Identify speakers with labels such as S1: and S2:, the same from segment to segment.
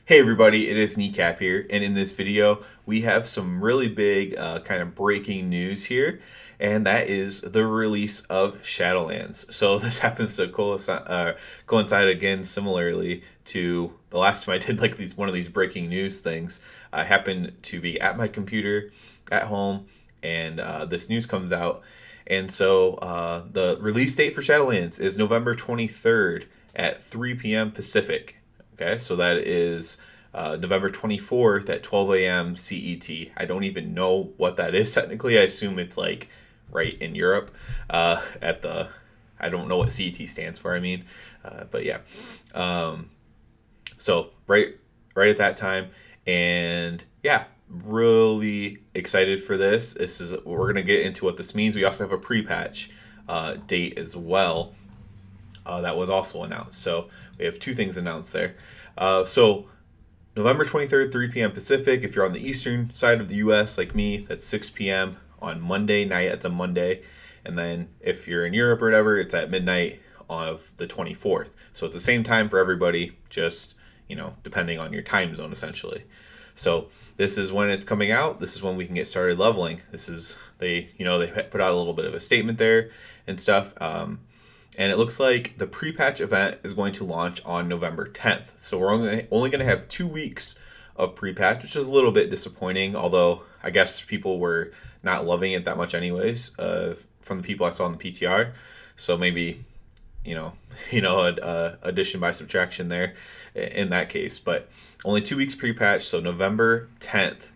S1: Hey everybody, it is Kneecap here, and in this video we have some really big kind of breaking news here, and that is the release of Shadowlands. So this happens to coincide again similarly to the last time I did like one of these breaking news things. I happened to be at my computer at home, and this news comes out, and so the release date for Shadowlands is November 23rd at 3 p.m. Pacific. Okay, so that is November 24th at 12 a.m. CET. I don't even know what that is technically. I assume it's like right in Europe. I don't know what CET stands for. But yeah. So right at that time, and yeah, really excited for this. We're gonna get into what this means. We also have a pre-patch date as well. That was also announced. So we have two things announced there. So November 23rd, 3 p.m. Pacific. If you're on the eastern side of the U.S. like me, that's 6 p.m. on Monday night. It's a Monday. And then if you're in Europe or whatever, it's at midnight of the 24th. So it's the same time for everybody, just, depending on your time zone essentially. So this is when it's coming out. This is when we can get started leveling. They put out a little bit of a statement there and stuff. And it looks like the pre-patch event is going to launch on November 10th. So we're only going to have 2 weeks of pre-patch, which is a little bit disappointing, although I guess people were not loving it that much anyways, from the people I saw in the PTR. So maybe, addition by subtraction there in that case. But only 2 weeks pre-patch, so November 10th,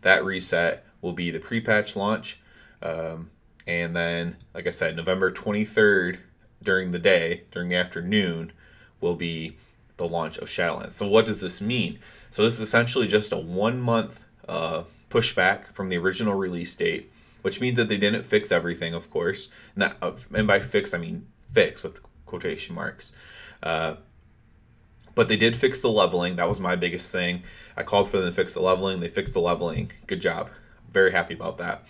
S1: that reset will be the pre-patch launch. And then, like I said, November 23rd during the afternoon, will be the launch of Shadowlands. So what does this mean? So this is essentially just a 1 month pushback from the original release date, which means that they didn't fix everything, of course. And by fix, I mean fix with quotation marks. But they did fix the leveling. That was my biggest thing. I called for them to fix the leveling. They fixed the leveling. Good job. Very happy about that.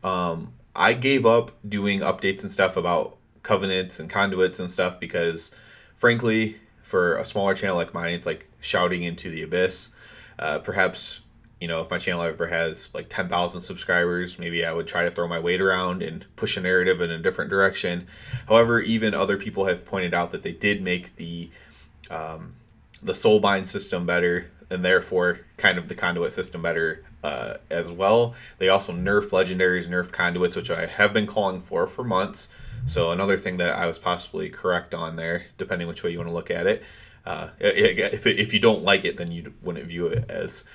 S1: I gave up doing updates and stuff about covenants and conduits and stuff because, frankly, for a smaller channel like mine, it's like shouting into the abyss. Perhaps, if my channel ever has like 10,000 subscribers, maybe I would try to throw my weight around and push a narrative in a different direction. However, even other people have pointed out that they did make the soulbind system better, and therefore kind of the conduit system better as well. They also nerfed legendaries, nerfed conduits, which I have been calling for months. So another thing that I was possibly correct on there, depending which way you want to look at it. If you don't like it, then you wouldn't view it as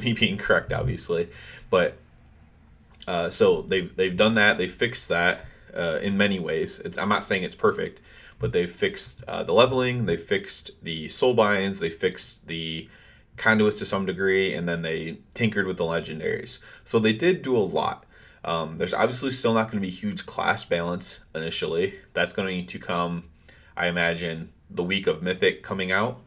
S1: me being correct, obviously. But so they've done that. They fixed that in many ways. I'm not saying it's perfect, but they fixed the leveling. They fixed the soul binds. They fixed the conduits to some degree, and then they tinkered with the legendaries. So they did do a lot. There's obviously still not going to be huge class balance initially. That's going to come, I imagine, the week of Mythic coming out,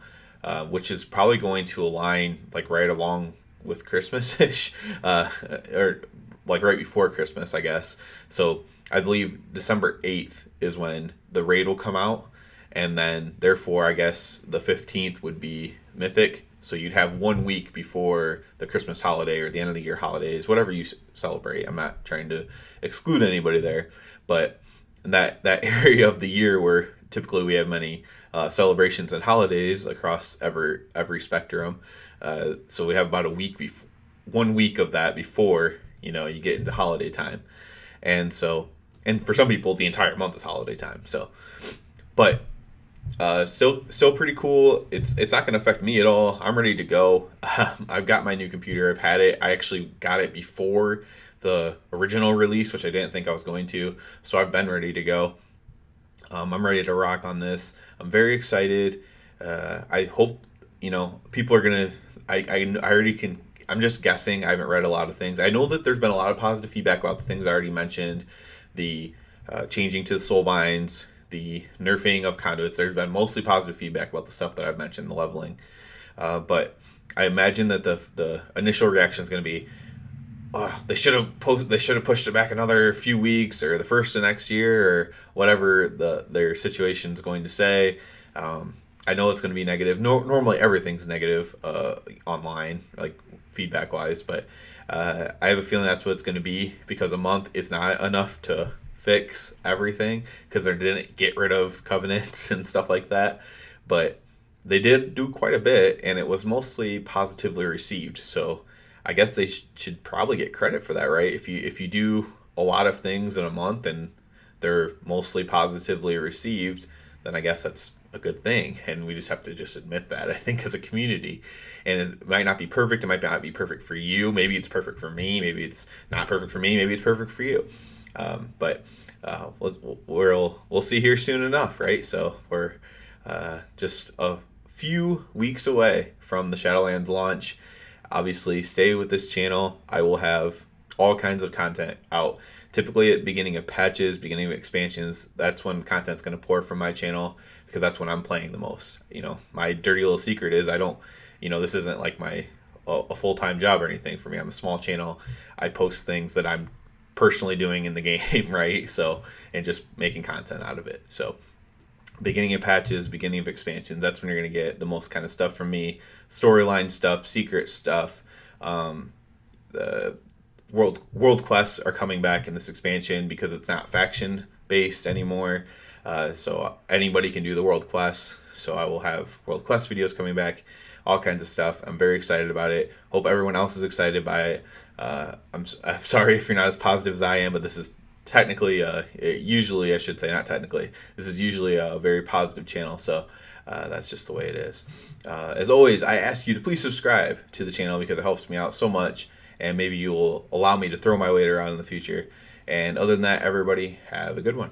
S1: which is probably going to align like right along with Christmas-ish, or like right before Christmas, I guess. So I believe December 8th is when the raid will come out, and then therefore I guess the 15th would be Mythic. So you'd have 1 week before the Christmas holiday or the end of the year holidays, whatever you celebrate. I'm not trying to exclude anybody there, but in that area of the year where typically we have many celebrations and holidays across every spectrum, so we have about 1 week of that before you get into holiday time, and for some people the entire month is holiday time. So, but still pretty cool. It's not going to affect me at all. I'm ready to go. I've got my new computer. I've had it. I actually got it before the original release, which I didn't think I was going to. So I've been ready to go. I'm ready to rock on this. I'm very excited. I hope people are gonna. I already can. I'm just guessing. I haven't read a lot of things. I know that there's been a lot of positive feedback about the things I already mentioned. The changing to the soul binds, the nerfing of conduits. There's been mostly positive feedback about the stuff that I've mentioned, the leveling. But I imagine that the initial reaction is going to be, oh, they should have pushed it back another few weeks, or the first of next year, or whatever their situation is going to say. I know it's going to be negative. Normally everything's negative online, like feedback wise, but I have a feeling that's what it's going to be because a month is not enough to fix everything because they didn't get rid of covenants and stuff like that. But they did do quite a bit, and it was mostly positively received. So I guess they should probably get credit for that, right? If you do a lot of things in a month and they're mostly positively received, then I guess that's a good thing. And we just have to just admit that, I think, as a community. And it might not be perfect. It might not be perfect for you. Maybe it's perfect for me. Maybe it's not perfect for me. Maybe it's perfect for you. But we'll see here soon enough, right? So we're just a few weeks away from the Shadowlands launch. Obviously, stay with this channel. I will have all kinds of content out. Typically at the beginning of patches, beginning of expansions, that's when content's going to pour from my channel because that's when I'm playing the most. My dirty little secret is I don't, this isn't like my a full-time job or anything for me. I'm a small channel. I post things that I'm personally doing in the game, right? So, and just making content out of it. So, beginning of patches, beginning of expansions, that's when you're going to get the most kind of stuff from me. Storyline stuff, secret stuff. The world quests are coming back in this expansion because it's not faction based anymore. So anybody can do the world quests. So I will have world quest videos coming back, all kinds of stuff. I'm very excited about it. Hope everyone else is excited by it. I'm sorry if you're not as positive as I am, but this is technically, usually I should say, not technically, this is usually a very positive channel. So that's just the way it is. As always, I ask you to please subscribe to the channel because it helps me out so much, and maybe you will allow me to throw my weight around in the future. And other than that, everybody have a good one.